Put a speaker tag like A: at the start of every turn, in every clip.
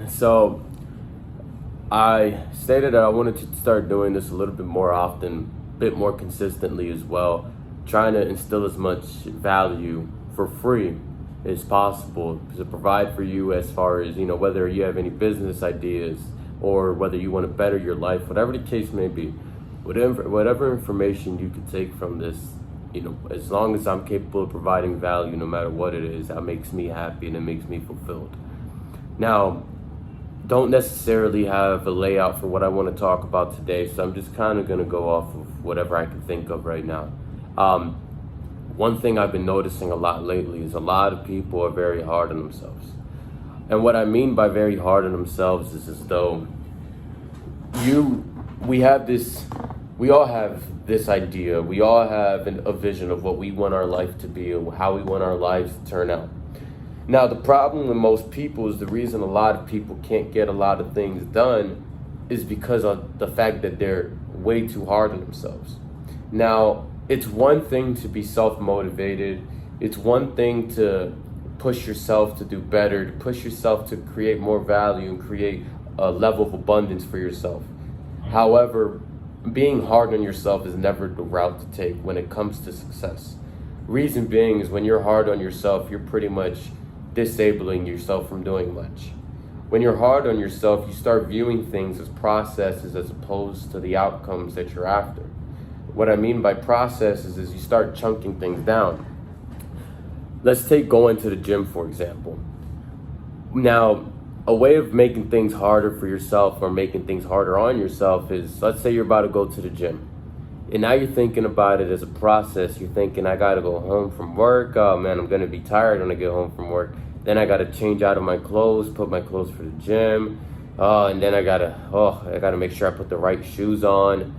A: So I stated that I wanted to start doing this a little bit more often, a bit more consistently as well, trying to instill as much value for free as possible to provide for you as far as, whether you have any business ideas or whether you want to better your life, whatever the case may be, whatever information you can take from this, as long as I'm capable of providing value, no matter what it is, that makes me happy and it makes me fulfilled. Now, don't necessarily have a layout for what I want to talk about today, so I'm just kind of going to go off of whatever I can think of right now. One thing I've been noticing a lot lately is a lot of people are very hard on themselves. And what I mean by very hard on themselves is as though we all have this idea, we all have a vision of what we want our life to be or how we want our lives to turn out. Now, the problem with most people is the reason a lot of people can't get a lot of things done is because of the fact that they're way too hard on themselves. Now, it's one thing to be self-motivated. It's one thing to push yourself to do better, to push yourself to create more value and create a level of abundance for yourself. However, being hard on yourself is never the route to take when it comes to success. Reason being is when you're hard on yourself, you're pretty much disabling yourself from doing much. When you're hard on yourself, you start viewing things as processes as opposed to the outcomes that you're after. What I mean by processes is you start chunking things down. Let's take going to the gym, for example. Now, a way of making things harder for yourself or making things harder on yourself is, let's say you're about to go to the gym. And now you're thinking about it as a process. You're thinking, I gotta go home from work. Oh man, I'm gonna be tired when I get home from work. Then I gotta change out of my clothes, put my clothes for the gym. And then I gotta make sure I put the right shoes on.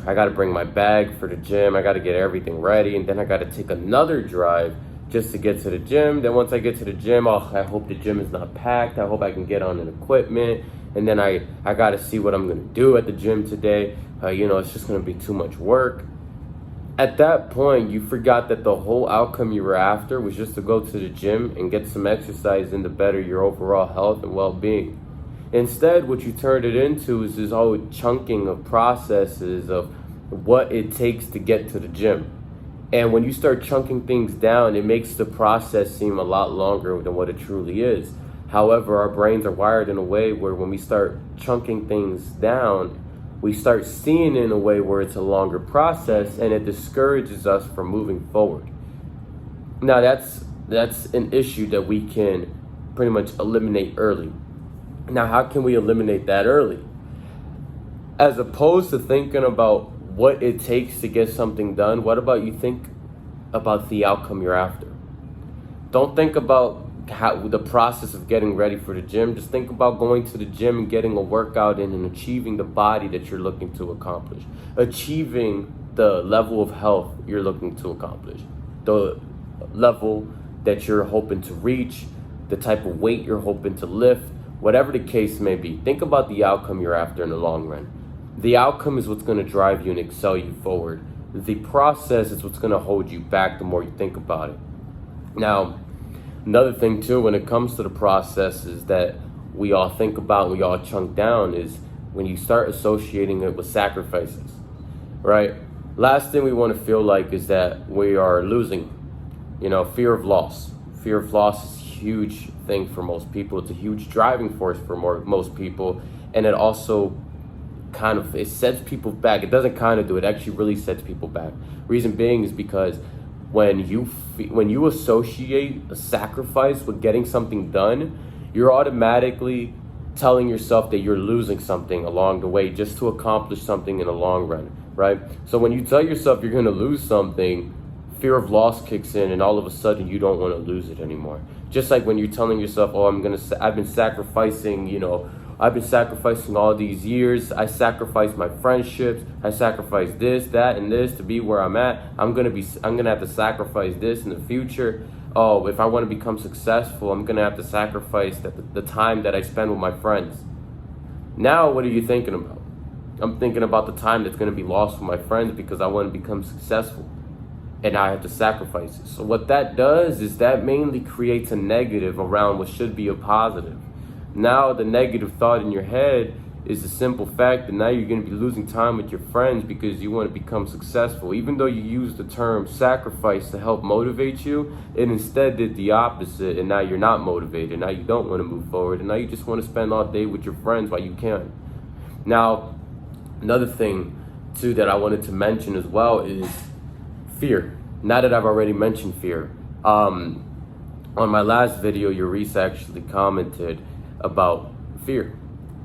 A: I gotta bring my bag for the gym. I gotta get everything ready. And then I gotta take another drive just to get to the gym. Then once I get to the gym, I hope the gym is not packed. I hope I can get on an equipment. And then I gotta see what I'm gonna do at the gym today. It's just gonna be too much work. At that point, you forgot that the whole outcome you were after was just to go to the gym and get some exercise and to better your overall health and well-being. Instead, what you turned it into is this whole chunking of processes of what it takes to get to the gym. And when you start chunking things down, it makes the process seem a lot longer than what it truly is. However, our brains are wired in a way where when we start chunking things down, we start seeing it in a way where it's a longer process and it discourages us from moving forward. Now, that's an issue that we can pretty much eliminate early. Now, how can we eliminate that early? As opposed to thinking about what it takes to get something done, what about you think about the outcome you're after? Don't think about the process of getting ready for the gym. Just think about going to the gym and getting a workout in and achieving the body that you're looking to accomplish, achieving the level of health you're looking to accomplish, the level that you're hoping to reach, the type of weight you're hoping to lift, whatever the case may be. Think about the outcome you're after in the long run. The outcome is what's going to drive you and excel you forward. The process is what's going to hold you back the more you think about it. Now, another thing too, when it comes to the processes that we all think about, we all chunk down, is when you start associating it with sacrifices, right? Last thing we want to feel like is that we are losing. Fear of loss. Fear of loss is a huge thing for most people. It's a huge driving force for most people, and it also it sets people back. It doesn't it actually really sets people back. Reason being is because when you associate a sacrifice with getting something done, you're automatically telling yourself that you're losing something along the way just to accomplish something in the long run, right? So when you tell yourself you're going to lose something, fear of loss kicks in, and all of a sudden you don't want to lose it anymore. Just like when you're telling yourself, I've been sacrificing all these years. I sacrificed my friendships. I sacrificed this, that, and this to be where I'm at. I'm gonna have to sacrifice this in the future. Oh, if I want to become successful, I'm gonna have to sacrifice the time that I spend with my friends. Now, what are you thinking about? I'm thinking about the time that's gonna be lost with my friends because I want to become successful, and I have to sacrifice it. So what that does is that mainly creates a negative around what should be a positive. Now the negative thought in your head is the simple fact that now you're going to be losing time with your friends because you want to become successful. Even though you use the term sacrifice to help motivate you, it instead did the opposite, and now you're not motivated. Now you don't want to move forward, and now you just want to spend all day with your friends while you can. Now, another thing too that I wanted to mention as well is fear. Now that I've already mentioned fear, on my last video, Yurice actually commented about fear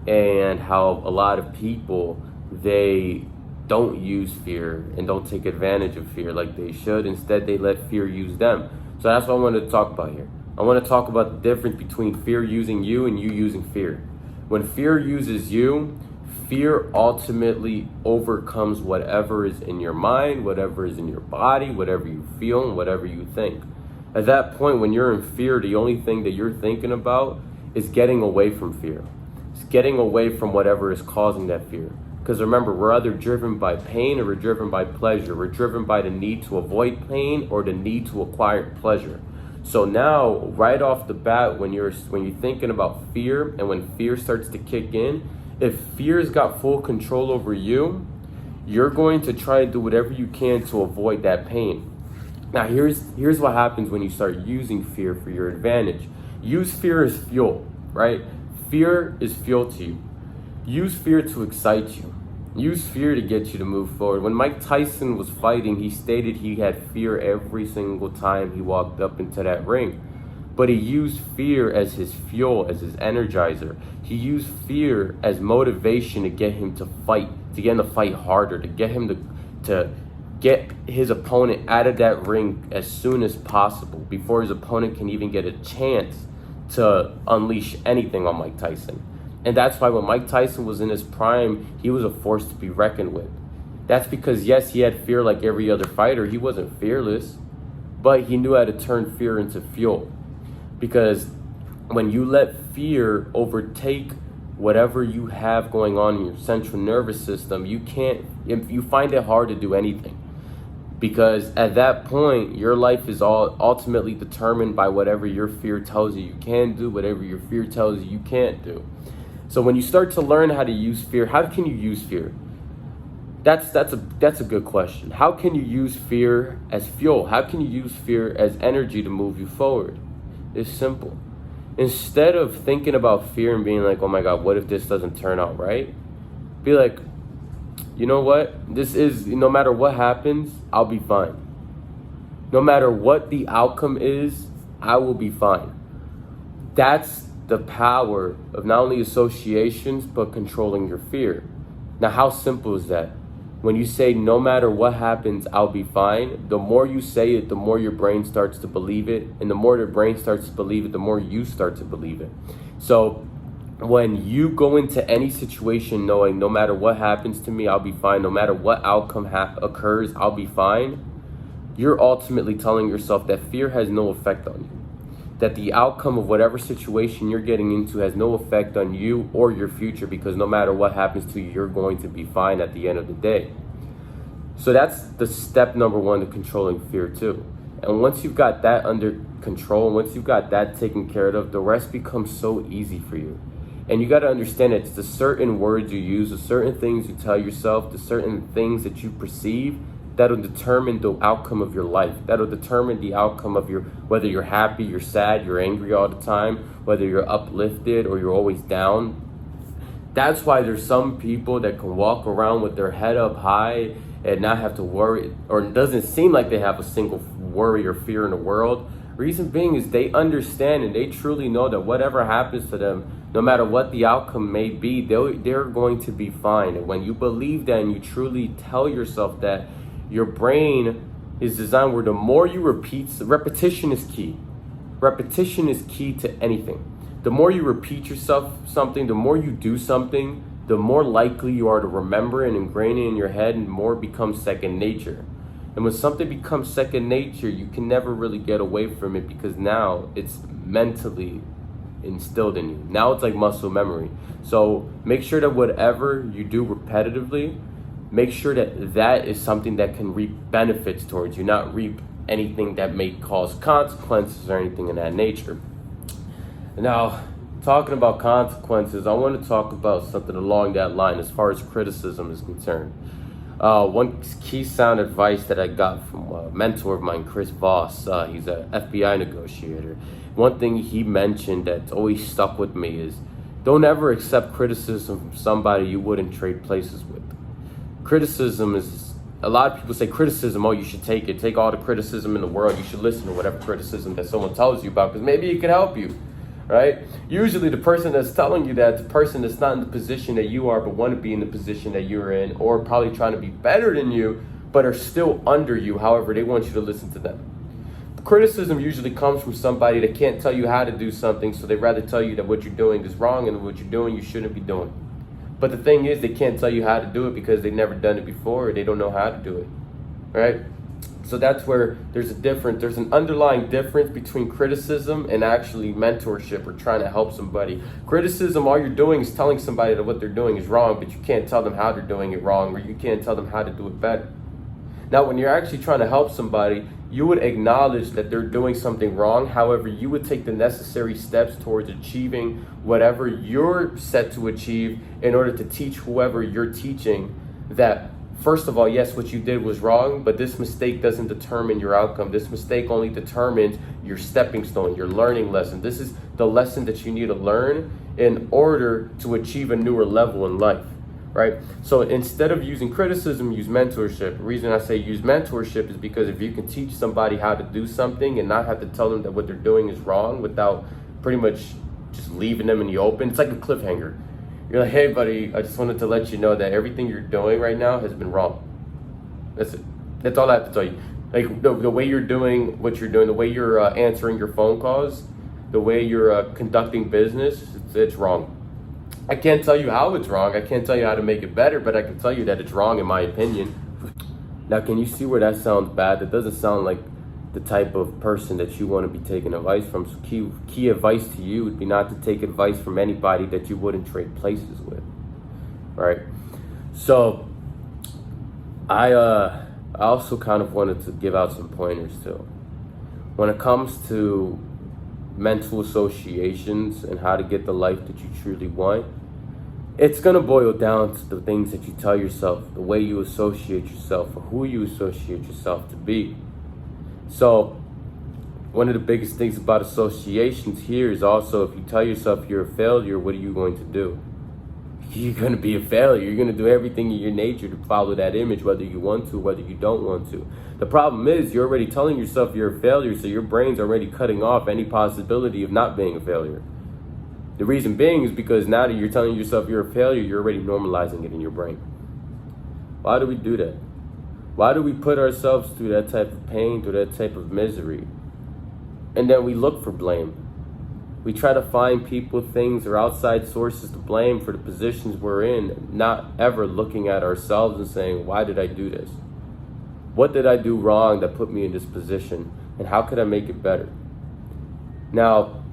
A: and how a lot of people, they don't use fear and don't take advantage of fear like they should. Instead, they let fear use them. So that's what I wanted to talk about here. I want to talk about the difference between fear using you and you using fear. When fear uses you, fear ultimately overcomes whatever is in your mind, whatever is in your body, whatever you feel, and whatever you think. At that point, when you're in fear, the only thing that you're thinking about is getting away from fear. It's getting away from whatever is causing that fear. Because remember, we're either driven by pain or we're driven by pleasure. We're driven by the need to avoid pain or the need to acquire pleasure. So now, right off the bat, when you're thinking about fear and when fear starts to kick in, if fear's got full control over you, you're going to try to do whatever you can to avoid that pain. Now, here's what happens when you start using fear for your advantage. Use fear as fuel, right? Fear is fuel to you. Use fear to excite you. Use fear to get you to move forward. When Mike Tyson was fighting, he stated he had fear every single time he walked up into that ring. But he used fear as his fuel, as his energizer. He used fear as motivation to get him to fight, to get him to fight harder, to get him to get his opponent out of that ring as soon as possible, before his opponent can even get a chance to unleash anything on Mike Tyson. And that's why when Mike Tyson was in his prime, he was a force to be reckoned with. That's because, yes, he had fear like every other fighter. He wasn't fearless, but he knew how to turn fear into fuel. Because when you let fear overtake whatever you have going on in your central nervous system, you find it hard to do anything. Because at that point, your life is all ultimately determined by whatever your fear tells you can do, whatever your fear tells you can't do. So when you start to learn how to use fear, how can you use fear? That's a good question. How can you use fear as fuel? How can you use fear as energy to move you forward? It's simple. Instead of thinking about fear and being like, oh my God, what if this doesn't turn out right? Be like, you know what? No matter what happens, I'll be fine. No matter what the outcome is, I will be fine. That's the power of not only associations, but controlling your fear. Now, how simple is that? When you say, no matter what happens, I'll be fine, the more you say it, the more your brain starts to believe it. And the more the brain starts to believe it, the more you start to believe it. So when you go into any situation knowing no matter what happens to me, I'll be fine, no matter what outcome occurs, I'll be fine, you're ultimately telling yourself that fear has no effect on you. That the outcome of whatever situation you're getting into has no effect on you or your future, because no matter what happens to you, you're going to be fine at the end of the day. So that's the step number one to controlling fear too. And once you've got that under control, once you've got that taken care of, the rest becomes so easy for you. And you got to understand it's the certain words you use, the certain things you tell yourself, the certain things that you perceive that'll determine the outcome of your life. That'll determine the outcome of whether you're happy, you're sad, you're angry all the time, whether you're uplifted or you're always down. That's why there's some people that can walk around with their head up high and not have to worry, or it doesn't seem like they have a single worry or fear in the world. Reason being is they understand and they truly know that whatever happens to them, no matter what the outcome may be, they're going to be fine. And when you believe that and you truly tell yourself that, your brain is designed where the more you repeat, repetition is key. Repetition is key to anything. The more you repeat yourself something, the more you do something, the more likely you are to remember and ingrain it in your head, and more becomes second nature. And when something becomes second nature, you can never really get away from it, because now it's mentally instilled in you. Now it's like muscle memory. So make sure that whatever you do repetitively, make sure that that is something that can reap benefits towards you, not reap anything that may cause consequences or anything in that nature. Now, talking about consequences, I want to talk about something along that line as far as criticism is concerned. One key sound advice that I got from a mentor of mine, Chris Voss, he's an FBI negotiator. One thing he mentioned that's always stuck with me is don't ever accept criticism from somebody you wouldn't trade places with. Criticism is, a lot of people say criticism, oh, you should take it. Take all the criticism in the world. You should listen to whatever criticism that someone tells you about because maybe it can help you. Right? Usually the person that's telling you that, the person that's not in the position that you are but want to be in the position that you're in, or probably trying to be better than you but are still under you. However, they want you to listen to them. Criticism usually comes from somebody that can't tell you how to do something, so they'd rather tell you that what you're doing is wrong and what you're doing you shouldn't be doing. But the thing is, they can't tell you how to do it because they've never done it before, or they don't know how to do it. Right? So that's where there's an underlying difference between criticism and actually mentorship or trying to help somebody. Criticism, all you're doing is telling somebody that what they're doing is wrong, but you can't tell them how they're doing it wrong, or you can't tell them how to do it better. Now, when you're actually trying to help somebody, you would acknowledge that they're doing something wrong. However, you would take the necessary steps towards achieving whatever you're set to achieve in order to teach whoever you're teaching that, first of all, yes, what you did was wrong, but this mistake doesn't determine your outcome. This mistake only determines your stepping stone, your learning lesson. This is the lesson that you need to learn in order to achieve a newer level in life, right? So instead of using criticism, use mentorship. The reason I say use mentorship is because if you can teach somebody how to do something and not have to tell them that what they're doing is wrong without pretty much just leaving them in the open, it's like a cliffhanger. You're like, hey, buddy, I just wanted to let you know that everything you're doing right now has been wrong. That's it. That's all I have to tell you. Like the way you're doing what you're doing, the way you're answering your phone calls, the way you're conducting business, it's wrong. I can't tell you how it's wrong. I can't tell you how to make it better, but I can tell you that it's wrong in my opinion. Now, can you see where that sounds bad? That doesn't sound like the type of person that you want to be taking advice from. So key advice to you would be not to take advice from anybody that you wouldn't trade places with, right? So I also kind of wanted to give out some pointers too. When it comes to mental associations and how to get the life that you truly want, it's going to boil down to the things that you tell yourself, the way you associate yourself, or who you associate yourself to be. So one of the biggest things about associations here is also if you tell yourself you're a failure, what are you going to do? You're going to be a failure. You're going to do everything in your nature to follow that image, whether you want to, whether you don't want to. The problem is you're already telling yourself you're a failure, so your brain's already cutting off any possibility of not being a failure. The reason being is because now that you're telling yourself you're a failure, you're already normalizing it in your brain. Why do we do that? Why do we put ourselves through that type of pain, through that type of misery? And then we look for blame. We try to find people, things, or outside sources to blame for the positions we're in, not ever looking at ourselves and saying, why did I do this? What did I do wrong that put me in this position? And how could I make it better? Now,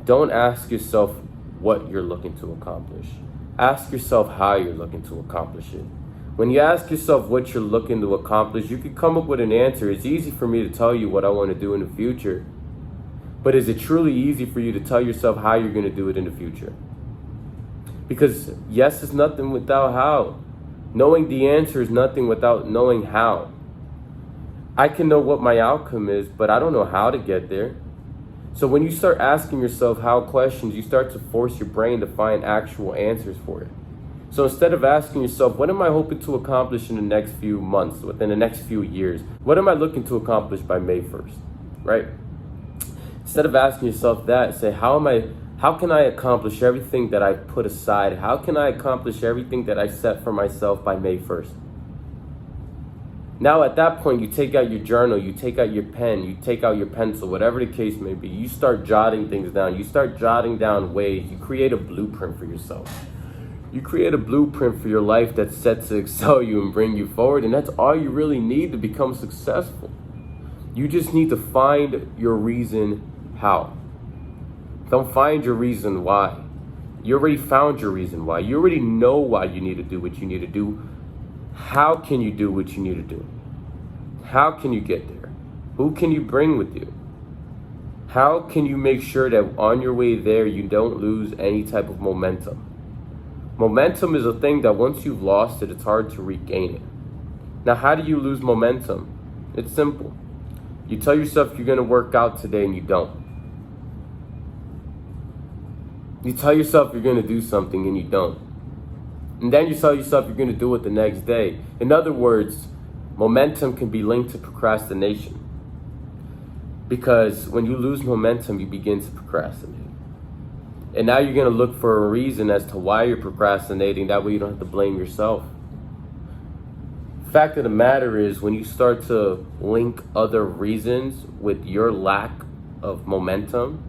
A: don't ask yourself what you're looking to accomplish. Ask yourself how you're looking to accomplish it. When you ask yourself what you're looking to accomplish, you can come up with an answer. It's easy for me to tell you what I want to do in the future. But is it truly easy for you to tell yourself how you're going to do it in the future? Because yes is nothing without how. Knowing the answer is nothing without knowing how. I can know what my outcome is, but I don't know how to get there. So when you start asking yourself how questions, you start to force your brain to find actual answers for it. So instead of asking yourself, what am I hoping to accomplish in the next few months, within the next few years? What am I looking to accomplish by May 1st, right? Instead of asking yourself that, say, how can I accomplish everything that I put aside? How can I accomplish everything that I set for myself by May 1st? Now at that point, you take out your journal, you take out your pen, you take out your pencil, whatever the case may be. You start jotting things down. You start jotting down ways. You create a blueprint for yourself. You create a blueprint for your life that's set to excel you and bring you forward. And that's all you really need to become successful. You just need to find your reason how. Don't find your reason why. You already found your reason why. You already know why you need to do what you need to do. How can you do what you need to do? How can you get there? Who can you bring with you? How can you make sure that on your way there you don't lose any type of momentum? Momentum is a thing that once you've lost it, it's hard to regain it. Now, how do you lose momentum? It's simple. You tell yourself you're going to work out today and you don't. You tell yourself you're going to do something and you don't. And then you tell yourself you're going to do it the next day. In other words, momentum can be linked to procrastination. Because when you lose momentum, you begin to procrastinate. And now you're going to look for a reason as to why you're procrastinating. That way you don't have to blame yourself. Fact of the matter is, when you start to link other reasons with your lack of momentum,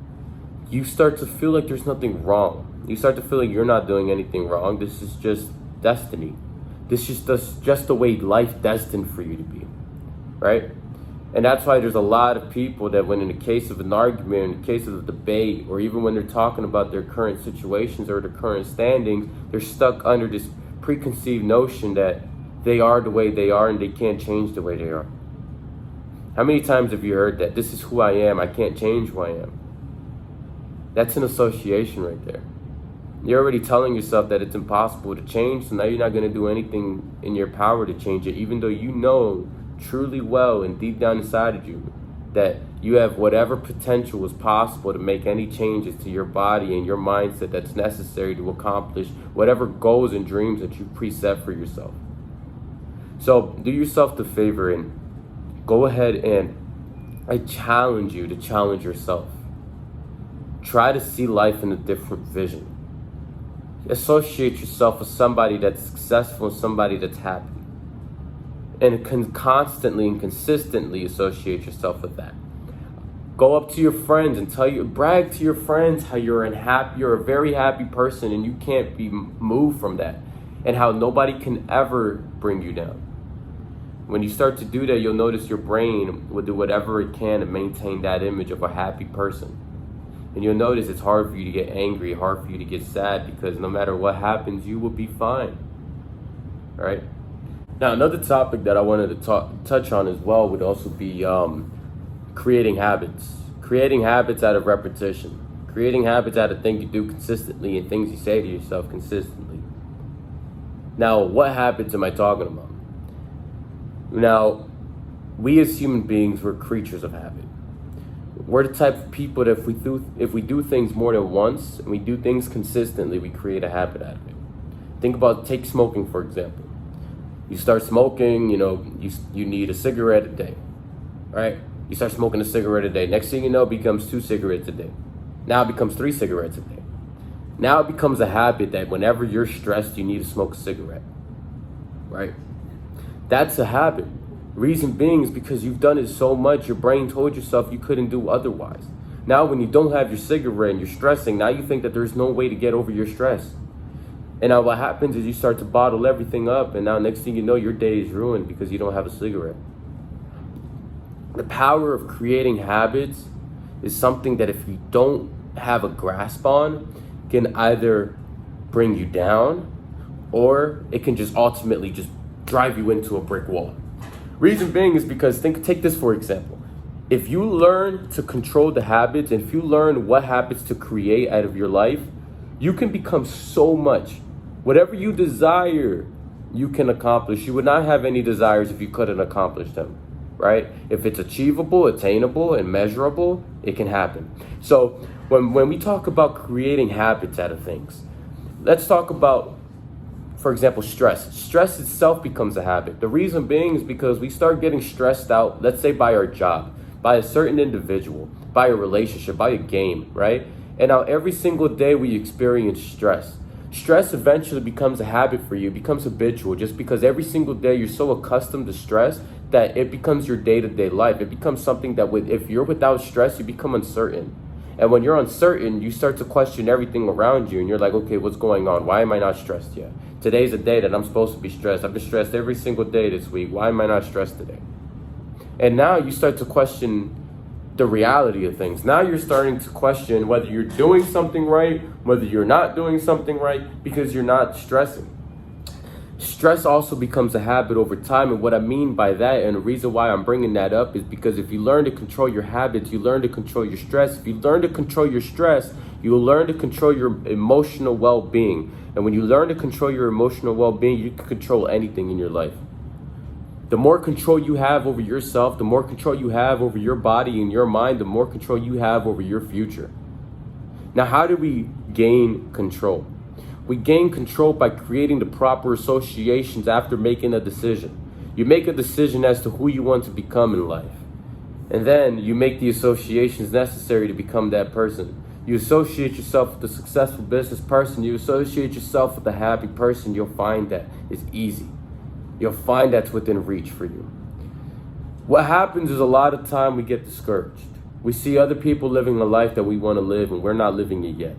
A: you start to feel like there's nothing wrong. You start to feel like you're not doing anything wrong. This is just destiny. This is just the way life destined for you to be, right? And that's why there's a lot of people that when in the case of an argument, in the case of a debate, or even when they're talking about their current situations or their current standings, they're stuck under this preconceived notion that they are the way they are and they can't change the way they are. How many times have you heard that? This is who I am. I can't change who I am. That's an association right there. You're already telling yourself that it's impossible to change, so now you're not going to do anything in your power to change it, even though you know truly well and deep down inside of you that you have whatever potential is possible to make any changes to your body and your mindset that's necessary to accomplish whatever goals and dreams that you preset for yourself. So do yourself the favor and go ahead and I challenge you to challenge yourself. Try to see life in a different vision. Associate yourself with somebody that's successful and somebody that's happy. And can constantly and consistently associate yourself with that. Go up to your friends and brag to your friends how you're a very happy person and you can't be moved from that. And how nobody can ever bring you down. When you start to do that, you'll notice your brain will do whatever it can to maintain that image of a happy person. And you'll notice it's hard for you to get angry, hard for you to get sad, because no matter what happens, you will be fine. All right? Now, another topic that I wanted to touch on as well would also be creating habits. Creating habits out of repetition. Creating habits out of things you do consistently and things you say to yourself consistently. Now, what habits am I talking about? Now, we as human beings, we're creatures of habit. We're the type of people that if we do things more than once and we do things consistently, we create a habit out of it. Take smoking, for example. You start smoking, you need a cigarette a day, right? You start smoking a cigarette a day. Next thing you know, it becomes 2 cigarettes a day. Now it becomes 3 cigarettes a day. Now it becomes a habit that whenever you're stressed, you need to smoke a cigarette, right? That's a habit. Reason being is because you've done it so much, your brain told yourself you couldn't do otherwise. Now when you don't have your cigarette and you're stressing, now you think that there's no way to get over your stress. And now what happens is you start to bottle everything up, and now next thing you know, your day is ruined because you don't have a cigarette. The power of creating habits is something that if you don't have a grasp on, can either bring you down or it can just ultimately just drive you into a brick wall. Reason being is because take this for example. If you learn to control the habits, and if you learn what habits to create out of your life, you can become so much. Whatever you desire, you can accomplish. You would not have any desires if you couldn't accomplish them, right? If it's achievable, attainable, and measurable, it can happen. So when we talk about creating habits out of things, let's talk about, for example, stress. Stress itself becomes a habit. The reason being is because we start getting stressed out, let's say by our job, by a certain individual, by a relationship, by a game, right? And now every single day we experience stress. Stress eventually becomes a habit for you, becomes habitual, just because every single day you're so accustomed to stress that it becomes your day-to-day life. It becomes something that if you're without stress, you become uncertain. And when you're uncertain, you start to question everything around you. And you're like, okay, what's going on? Why am I not stressed yet? Today's a day that I'm supposed to be stressed. I've been stressed every single day this week. Why am I not stressed today? And now you start to question the reality of things. Now you're starting to question whether you're doing something right, whether you're not doing something right, because you're not stressing. Stress also becomes a habit over time. And what I mean by that, and the reason why I'm bringing that up, is because if you learn to control your habits, you learn to control your stress. If you learn to control your stress, you will learn to control your emotional well-being. And when you learn to control your emotional well-being, you can control anything in your life. The more control you have over yourself, the more control you have over your body and your mind, the more control you have over your future. Now, how do we gain control? We gain control by creating the proper associations after making a decision. You make a decision as to who you want to become in life. And then you make the associations necessary to become that person. You associate yourself with a successful business person. You associate yourself with a happy person. You'll find that it's easy. You'll find that's within reach for you. What happens is a lot of time we get discouraged. We see other people living a life that we want to live and we're not living it yet.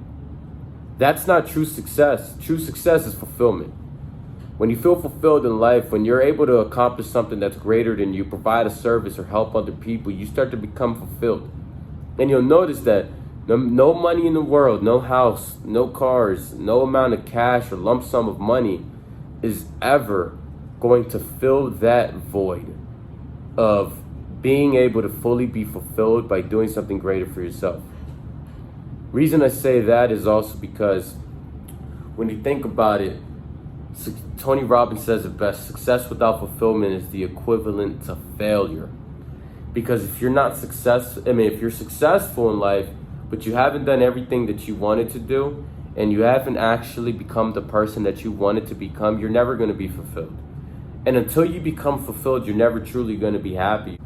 A: That's not true success. True success is fulfillment. When you feel fulfilled in life, when you're able to accomplish something that's greater than you, provide a service or help other people, you start to become fulfilled. And you'll notice that no money in the world, no house, no cars, no amount of cash or lump sum of money is ever going to fill that void of being able to fully be fulfilled by doing something greater for yourself. Reason I say that is also because when you think about it, Tony Robbins says it best: success without fulfillment is the equivalent to failure. Because if you're not if you're successful in life, but you haven't done everything that you wanted to do, and you haven't actually become the person that you wanted to become, you're never going to be fulfilled. And until you become fulfilled, you're never truly going to be happy.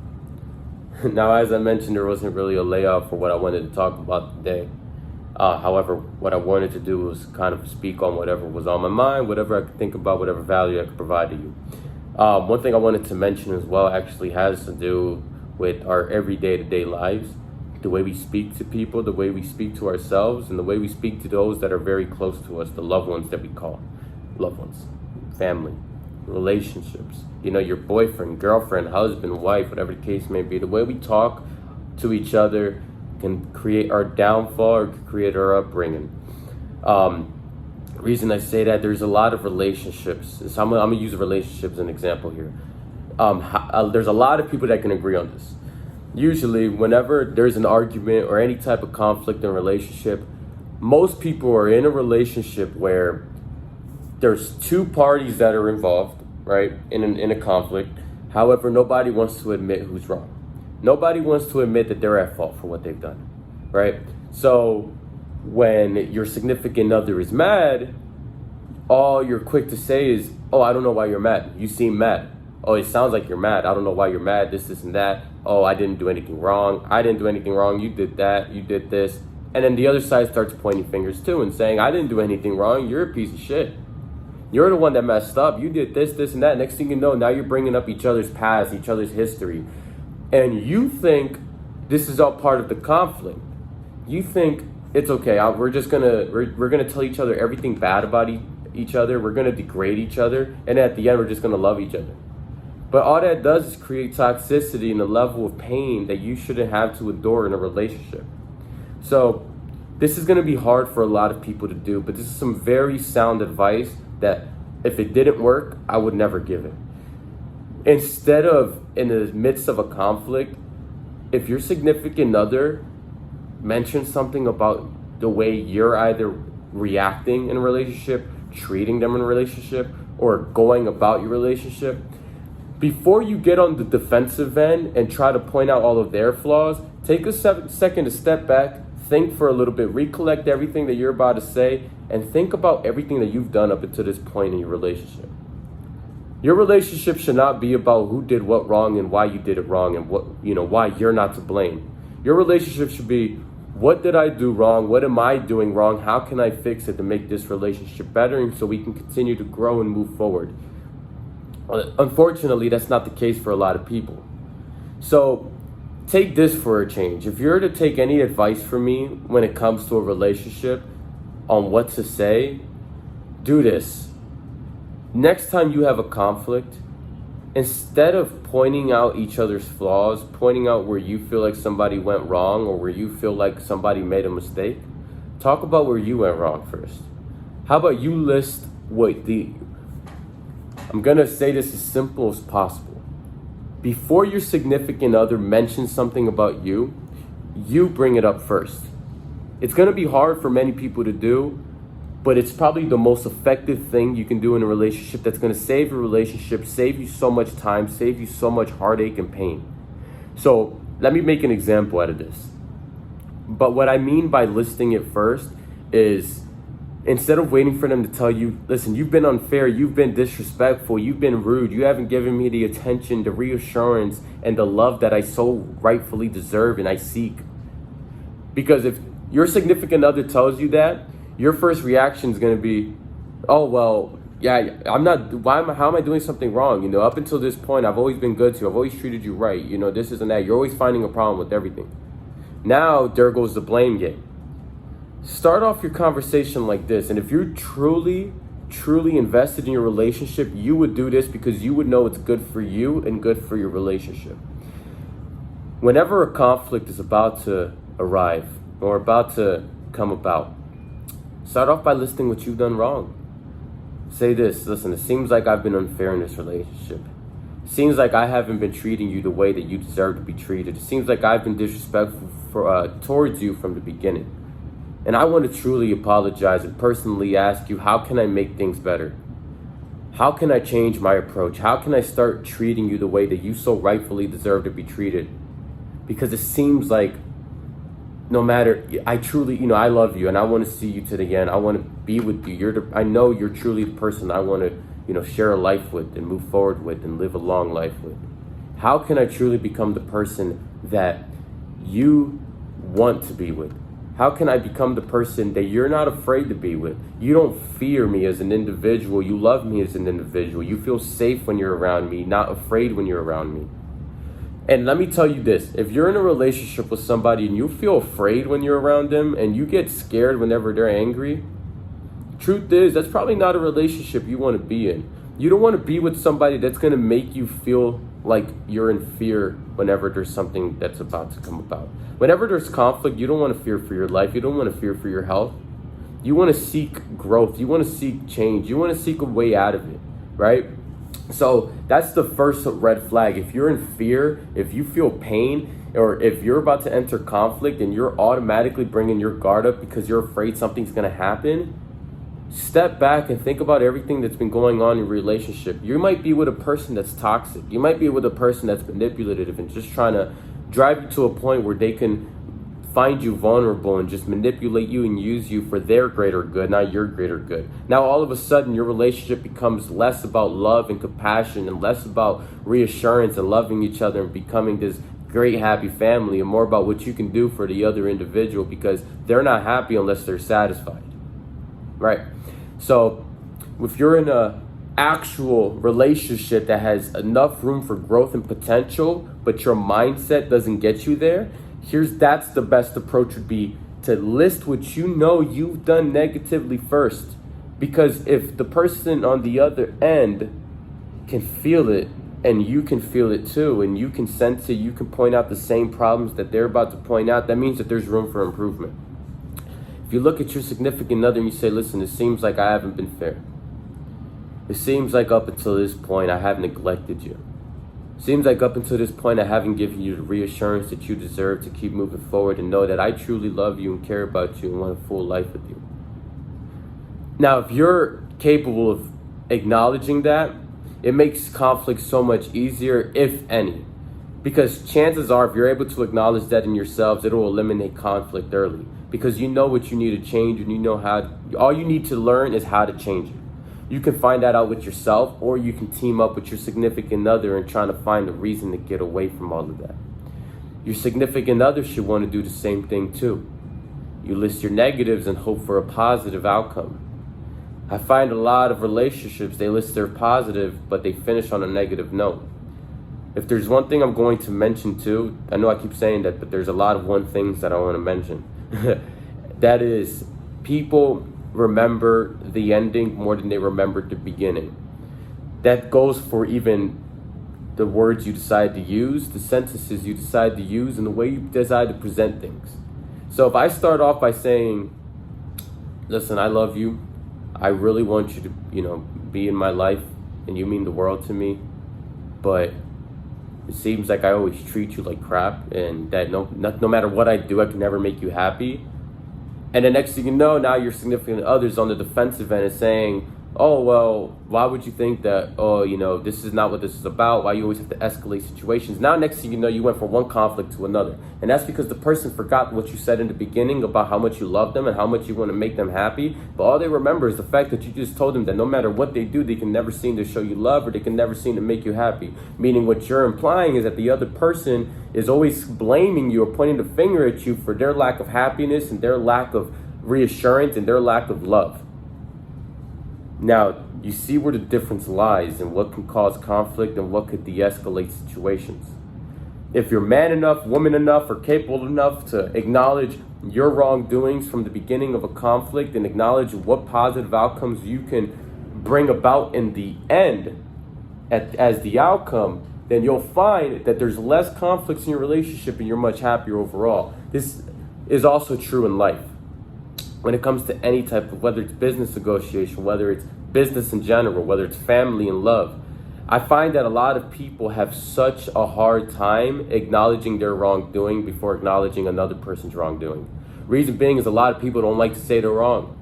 A: Now, as I mentioned, there wasn't really a layout for what I wanted to talk about today. However, what I wanted to do was kind of speak on whatever was on my mind, whatever I could think about, whatever value I could provide to you. One thing I wanted to mention as well actually has to do with our everyday-to-day lives, the way we speak to people, the way we speak to ourselves, and the way we speak to those that are very close to us, the loved ones that we call loved ones, family, relationships, your boyfriend, girlfriend, husband, wife, whatever the case may be. The way we talk to each other can create our downfall or create our upbringing. Reason I say that, there's a lot of relationships. So I'm gonna use relationships as an example here. There's a lot of people that can agree on this. Usually, whenever there's an argument or any type of conflict in a relationship, most people are in a relationship where there's two parties that are involved, right, in a conflict. However, nobody wants to admit who's wrong. Nobody wants to admit that they're at fault for what they've done, right? So when your significant other is mad, all you're quick to say is, oh, I don't know why you're mad. You seem mad. Oh, it sounds like you're mad. I don't know why you're mad, this, and that. Oh, I didn't do anything wrong. I didn't do anything wrong. You did that. You did this. And then the other side starts pointing fingers too and saying, I didn't do anything wrong. You're a piece of shit. You're the one that messed up. You did this, and that. Next thing you know, now you're bringing up each other's past, each other's history. And you think this is all part of the conflict. You think it's okay. We're gonna tell each other everything bad about each other. We're gonna degrade each other, and at the end, we're just gonna love each other. But all that does is create toxicity and a level of pain that you shouldn't have to endure in a relationship. So this is gonna be hard for a lot of people to do, but this is some very sound advice that if it didn't work, I would never give it. Instead of, in the midst of a conflict, if your significant other mentions something about the way you're either reacting in a relationship, treating them in a relationship, or going about your relationship, before you get on the defensive end and try to point out all of their flaws, take a second to step back, think for a little bit, recollect everything that you're about to say, and think about everything that you've done up until this point in your relationship. Your relationship should not be about who did what wrong and why you did it wrong and why you're not to blame. Your relationship should be, what did I do wrong? What am I doing wrong? How can I fix it to make this relationship better and so we can continue to grow and move forward? Unfortunately, that's not the case for a lot of people. So take this for a change. If you're to take any advice from me when it comes to a relationship on what to say, do this. Next time you have a conflict, instead of pointing out each other's flaws, pointing out where you feel like somebody went wrong or where you feel like somebody made a mistake, talk about where you went wrong first. How about you list I'm going to say this as simple as possible. Before your significant other mentions something about you, you bring it up first. It's going to be hard for many people to do, but it's probably the most effective thing you can do in a relationship that's going to save your relationship, save you so much time, save you so much heartache and pain. So let me make an example out of this. But what I mean by listing it first is, instead of waiting for them to tell you, listen, you've been unfair, you've been disrespectful, you've been rude, you haven't given me the attention, the reassurance, and the love that I so rightfully deserve and I seek. Because if your significant other tells you that, your first reaction is going to be, oh, well, yeah, how am I doing something wrong? Up until this point, I've always been good to you. I've always treated you right. This isn't that. You're always finding a problem with everything. Now, there goes the blame game. Start off your conversation like this. And if you're truly invested in your relationship, you would do this because you would know it's good for you and good for your relationship. Whenever a conflict is about to arrive or about to come about, start off by listing what you've done wrong. Say this: listen, it seems like I've been unfair in this relationship. It seems like I haven't been treating you the way that you deserve to be treated. It seems like I've been disrespectful towards you from the beginning. And I want to truly apologize and personally ask you, how can I make things better? How can I change my approach? How can I start treating you the way that you so rightfully deserve to be treated? Because it seems like no matter, I truly, I love you and I want to see you to the end. I want to be with you. I know you're truly the person I want to, share a life with and move forward with and live a long life with. How can I truly become the person that you want to be with? How can I become the person that you're not afraid to be with? You don't fear me as an individual. You love me as an individual. You feel safe when you're around me, not afraid when you're around me. And let me tell you this, if you're in a relationship with somebody and you feel afraid when you're around them and you get scared whenever they're angry, truth is, that's probably not a relationship you want to be in. You don't want to be with somebody that's going to make you feel like you're in fear whenever there's something that's about to come about. Whenever there's conflict, you don't want to fear for your life. You don't want to fear for your health. You want to seek growth. You want to seek change. You want to seek a way out of it, right? So that's the first red flag. If you're in fear, if you feel pain, or if you're about to enter conflict and you're automatically bringing your guard up because you're afraid something's going to happen, step back and think about everything that's been going on in your relationship. You might be with a person that's toxic. You might be with a person that's manipulative and just trying to drive you to a point where they can find you vulnerable and just manipulate you and use you for their greater good, not your greater good. Now, all of a sudden, your relationship becomes less about love and compassion and less about reassurance and loving each other and becoming this great, happy family, and more about what you can do for the other individual because they're not happy unless they're satisfied, right? So if you're in a actual relationship that has enough room for growth and potential, but your mindset doesn't get you there, that's the best approach would be to list what you know you've done negatively first. Because if the person on the other end can feel it and you can feel it too, and you can sense it, you can point out the same problems that they're about to point out, that means that there's room for improvement. If you look at your significant other and you say, listen, it seems like I haven't been fair. It seems like up until this point I have neglected you. Seems like up until this point I haven't given you the reassurance that you deserve to keep moving forward and know that I truly love you and care about you and want a full life with you. Now, if you're capable of acknowledging that, it makes conflict so much easier, if any. Because chances are, if you're able to acknowledge that in yourselves, it'll eliminate conflict early. Because you know what you need to change and you know how, all you need to learn is how to change it. You can find that out with yourself, or you can team up with your significant other and trying to find a reason to get away from all of that. Your significant other should want to do the same thing too. You list your negatives and hope for a positive outcome. I find a lot of relationships, they list their positive, but they finish on a negative note. If there's one thing I'm going to mention too, I know I keep saying that, but there's a lot of one things that I want to mention. That is, people remember the ending more than they remember the beginning. That goes for even the words you decide to use, the sentences you decide to use, and the way you decide to present things. So if I start off by saying, listen, I love you, I really want you to, be in my life, and you mean the world to me, but it seems like I always treat you like crap, and that no matter what I do, I can never make you happy. And the next thing you know, now your significant other's on the defensive end is saying, oh, well, why would you think that, oh, this is not what this is about? Why you always have to escalate situations? Now, next thing you know, you went from one conflict to another. And that's because the person forgot what you said in the beginning about how much you love them and how much you want to make them happy. But all they remember is the fact that you just told them that no matter what they do, they can never seem to show you love, or they can never seem to make you happy. Meaning what you're implying is that the other person is always blaming you or pointing the finger at you for their lack of happiness and their lack of reassurance and their lack of love. Now, you see where the difference lies and what can cause conflict and what could de-escalate situations. If you're man enough, woman enough, or capable enough to acknowledge your wrongdoings from the beginning of a conflict and acknowledge what positive outcomes you can bring about in the end as the outcome, then you'll find that there's less conflicts in your relationship and you're much happier overall. This is also true in life. When it comes to any type of, whether it's business negotiation, whether it's business in general, whether it's family and love, I find that a lot of people have such a hard time acknowledging their wrongdoing before acknowledging another person's wrongdoing. Reason being is a lot of people don't like to say they're wrong.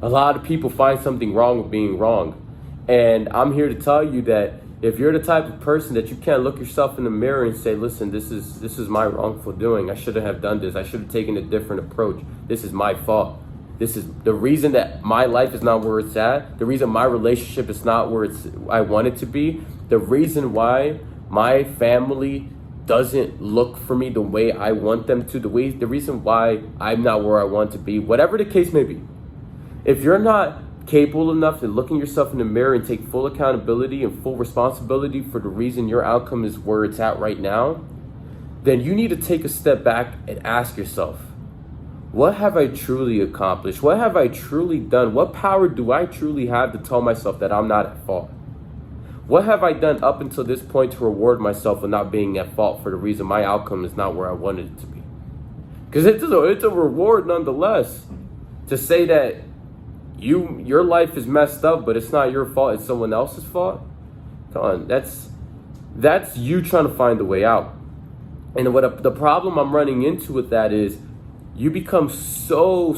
A: A lot of people find something wrong with being wrong. And I'm here to tell you that if you're the type of person that you can't look yourself in the mirror and say, listen, this is my wrongful doing. I shouldn't have done this. I should have taken a different approach. This is my fault. This is the reason that my life is not where it's at. The reason my relationship is not where I want it to be. The reason why my family doesn't look for me the way I want them to. The reason why I'm not where I want to be. Whatever the case may be. If you're not capable enough to look in yourself in the mirror and take full accountability and full responsibility for the reason your outcome is where it's at right now, then you need to take a step back and ask yourself, what have I truly accomplished? What have I truly done? What power do I truly have to tell myself that I'm not at fault? What have I done up until this point to reward myself for not being at fault for the reason my outcome is not where I wanted it to be? Because it's a reward nonetheless to say that your life is messed up, but it's not your fault, it's someone else's fault. Come on, that's you trying to find a way out. And the problem I'm running into with that is you become so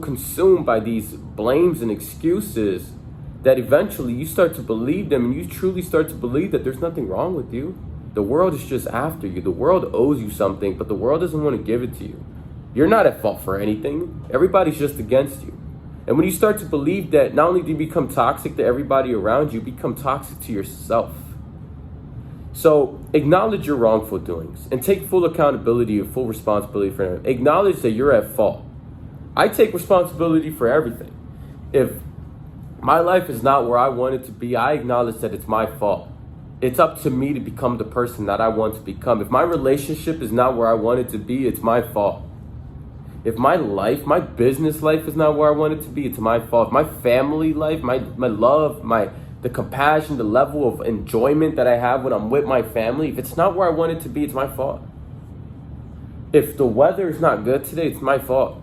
A: consumed by these blames and excuses that eventually you start to believe them, and you truly start to believe that there's nothing wrong with you. The world is just after you. The world owes you something, but the world doesn't want to give it to you. You're not at fault for anything. Everybody's just against you. And when you start to believe that, not only do you become toxic to everybody around you, you become toxic to yourself. So acknowledge your wrongful doings and take full accountability and full responsibility for them. Acknowledge that you're at fault. I take responsibility for everything. If my life is not where I want it to be, I acknowledge that it's my fault. It's up to me to become the person that I want to become. If my relationship is not where I want it to be, it's my fault. If my life, my business life is not where I want it to be, it's my fault. If my family life, my love, the compassion, the level of enjoyment that I have when I'm with my family, if it's not where I want it to be, it's my fault. If the weather is not good today, it's my fault.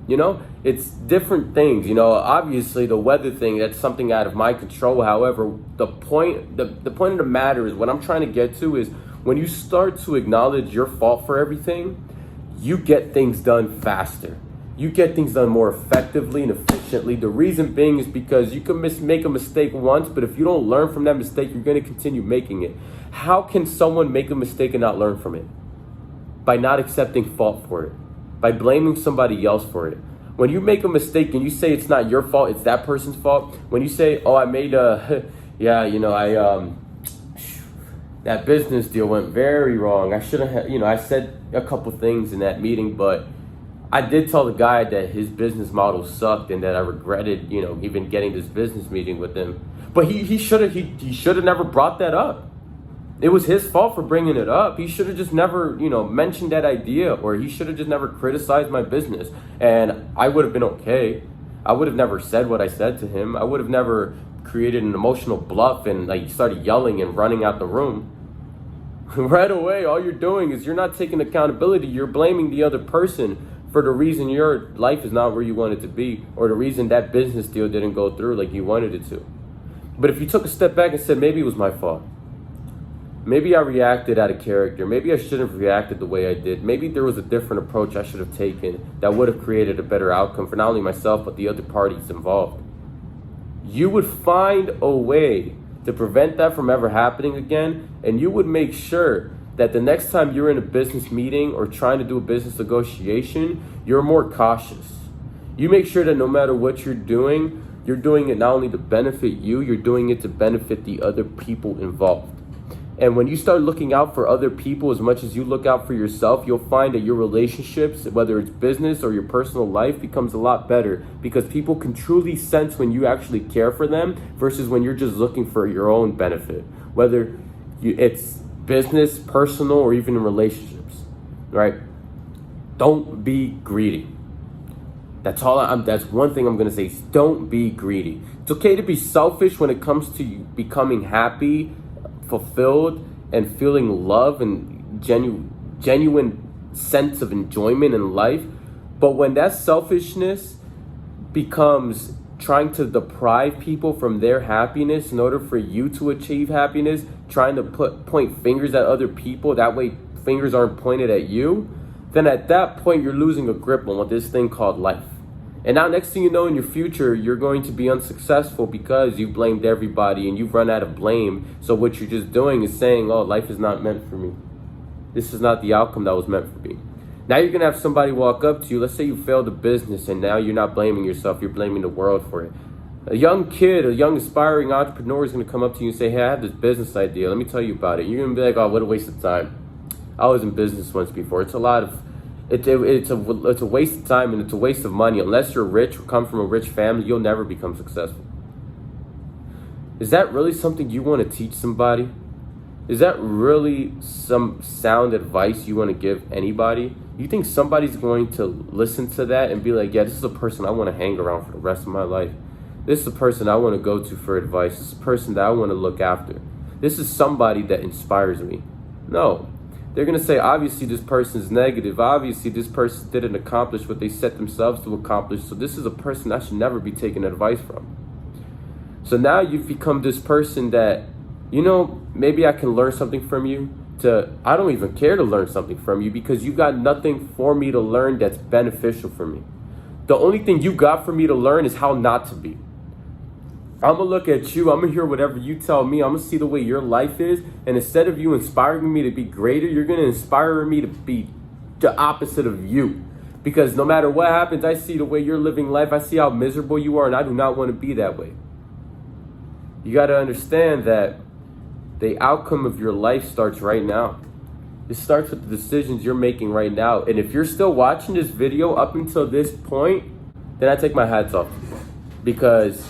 A: It's different things. Obviously the weather thing, that's something out of my control. However, the point of the matter is, what I'm trying to get to is, when you start to acknowledge your fault for everything, you get things done faster. You get things done more effectively and efficiently. The reason being is because you can make a mistake once, but if you don't learn from that mistake, you're going to continue making it. How can someone make a mistake and not learn from it? By not accepting fault for it. By blaming somebody else for it. When you make a mistake and you say it's not your fault, it's that person's fault. When you say, oh, I made that business deal went very wrong. I shouldn't have, I said a couple things in that meeting, but I did tell the guy that his business model sucked and that I regretted, even getting this business meeting with him. But he should have never brought that up. It was his fault for bringing it up. He should have just never, mentioned that idea, or he should have just never criticized my business. And I would have been okay. I would have never said what I said to him. I would have never created an emotional bluff and started yelling and running out the room. Right away, all you're doing is you're not taking accountability. You're blaming the other person for the reason your life is not where you want it to be, or the reason that business deal didn't go through like you wanted it to. But if you took a step back and said, maybe it was my fault. Maybe I reacted out of character. Maybe I shouldn't have reacted the way I did. Maybe there was a different approach I should have taken that would have created a better outcome for not only myself, but the other parties involved. You would find a way to prevent that from ever happening again, and you would make sure that the next time you're in a business meeting or trying to do a business negotiation, you're more cautious. You make sure that no matter what you're doing it not only to benefit you, you're doing it to benefit the other people involved. And when you start looking out for other people as much as you look out for yourself, you'll find that your relationships, whether it's business or your personal life, becomes a lot better, because people can truly sense when you actually care for them versus when you're just looking for your own benefit, whether it's business, personal, or even in relationships, right? Don't be greedy. That's one thing I'm going to say. Don't be greedy. It's okay to be selfish when it comes to you becoming happy, fulfilled, and feeling love and genuine sense of enjoyment in life. But when that selfishness becomes trying to deprive people from their happiness in order for you to achieve happiness, trying to point fingers at other people, that way fingers aren't pointed at you, then at that point you're losing a grip on what this thing called life. And now next thing you know, in your future, you're going to be unsuccessful because you blamed everybody and you've run out of blame. So what you're just doing is saying, oh, life is not meant for me. This is not the outcome that was meant for me. Now you're going to have somebody walk up to you. Let's say you failed a business, and now you're not blaming yourself. You're blaming the world for it. A young kid, a young aspiring entrepreneur is going to come up to you and say, hey, I have this business idea. Let me tell you about it. You're going to be like, oh, what a waste of time. I was in business once before. It's a waste of time, and it's a waste of money. Unless you're rich or come from a rich family, you'll never become successful. Is that really something you want to teach somebody? Is that really some sound advice you want to give anybody? You think somebody's going to listen to that and be like, yeah, this is a person I want to hang around for the rest of my life. This is a person I want to go to for advice. This is a person that I want to look after. This is somebody that inspires me. No. They're going to say, obviously, this person's negative. Obviously, this person didn't accomplish what they set themselves to accomplish. So this is a person I should never be taking advice from. So now you've become this person that, maybe I can learn something from you, to I don't even care to learn something from you because you got nothing for me to learn that's beneficial for me. The only thing you got for me to learn is how not to be. I'm going to look at you. I'm going to hear whatever you tell me. I'm going to see the way your life is. And instead of you inspiring me to be greater, you're going to inspire me to be the opposite of you. Because no matter what happens, I see the way you're living life. I see how miserable you are, and I do not want to be that way. You got to understand that the outcome of your life starts right now. It starts with the decisions you're making right now. And if you're still watching this video up until this point, then I take my hats off to you. Because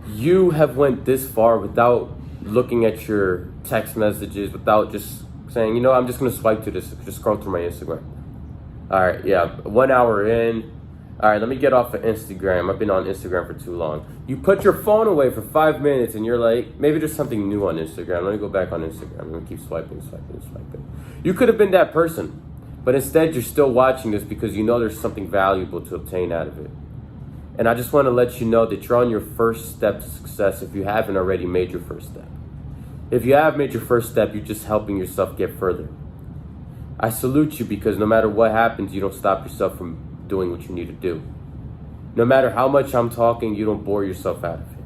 A: you have went this far without looking at your text messages, without just saying, I'm just going to swipe to this, just scroll through my Instagram. All right, yeah, 1 hour in. All right, let me get off of Instagram. I've been on Instagram for too long. You put your phone away for 5 minutes and you're like, maybe there's something new on Instagram. Let me go back on Instagram. I'm going to keep swiping. You could have been that person, but instead you're still watching this because you know there's something valuable to obtain out of it. And I just want to let you know that you're on your first step to success if you haven't already made your first step. If you have made your first step, you're just helping yourself get further. I salute you because no matter what happens, you don't stop yourself from doing what you need to do. No matter how much I'm talking, you don't bore yourself out of it.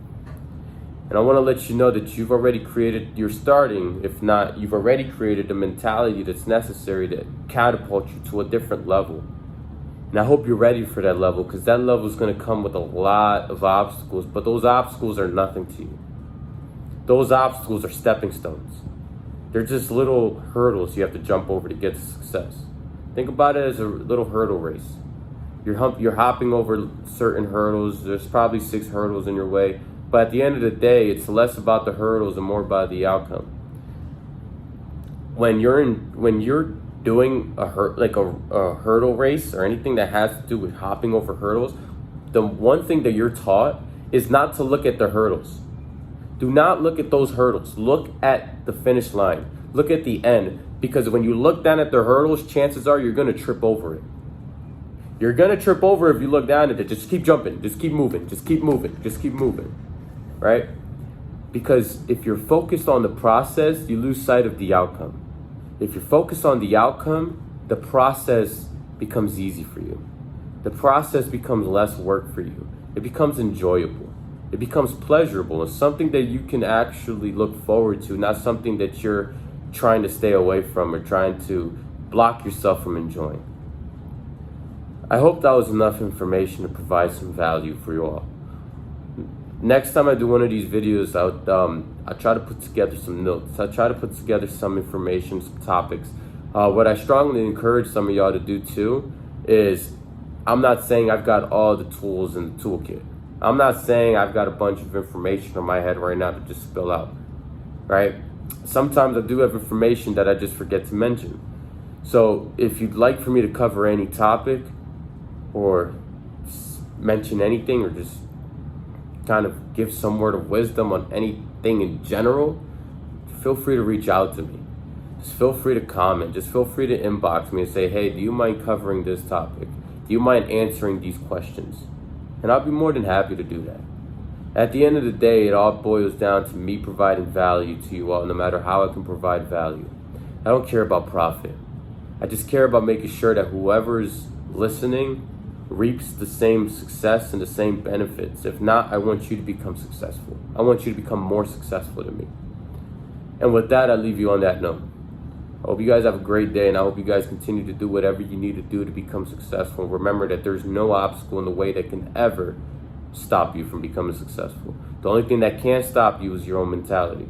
A: And I want to let you know that you've already created, you're starting, if not, you've already created the mentality that's necessary to catapult you to a different level. And I hope you're ready for that level, because that level is going to come with a lot of obstacles, but those obstacles are nothing to you. Those obstacles are stepping stones. They're just little hurdles you have to jump over to get to success. Think about it as a little hurdle race. You're hopping over certain hurdles. There's probably 6 hurdles in your way, but at the end of the day, it's less about the hurdles and more about the outcome. When you're doing a hurdle race or anything that has to do with hopping over hurdles, the one thing that you're taught is not to look at the hurdles. Do not look at those hurdles. Look at the finish line. Look at the end. Because when you look down at the hurdles, chances are you're going to trip over it. You're going to trip over if you look down at it. Just keep jumping. Just keep moving. Just keep moving. Just keep moving. Right? Because if you're focused on the process, you lose sight of the outcome. If you're focused on the outcome, the process becomes easy for you. The process becomes less work for you. It becomes enjoyable. It becomes pleasurable. It's something that you can actually look forward to, not something that you're trying to stay away from or trying to block yourself from enjoying. I hope that was enough information to provide some value for you all. Next time I do one of these videos, I'll try to put together some notes. I'll try to put together some information, some topics. What I strongly encourage some of y'all to do too is, I'm not saying I've got all the tools in the toolkit. I'm not saying I've got a bunch of information in my head right now to just spill out, right? Sometimes I do have information that I just forget to mention. So if you'd like for me to cover any topic or mention anything or just kind of give some word of wisdom on anything in general, feel free to reach out to me. Just feel free to comment. Just feel free to inbox me and say, hey, do you mind covering this topic? Do you mind answering these questions? And I'll be more than happy to do that. At the end of the day, it all boils down to me providing value to you all, no matter how I can provide value. I don't care about profit. I just care about making sure that whoever's listening reaps the same success and the same benefits. If not, I want you to become successful. I want you to become more successful than me. And with that, I leave you on that note. I hope you guys have a great day, and I hope you guys continue to do whatever you need to do to become successful. Remember that there's no obstacle in the way that can ever stop you from becoming successful. The only thing that can stop you is your own mentality.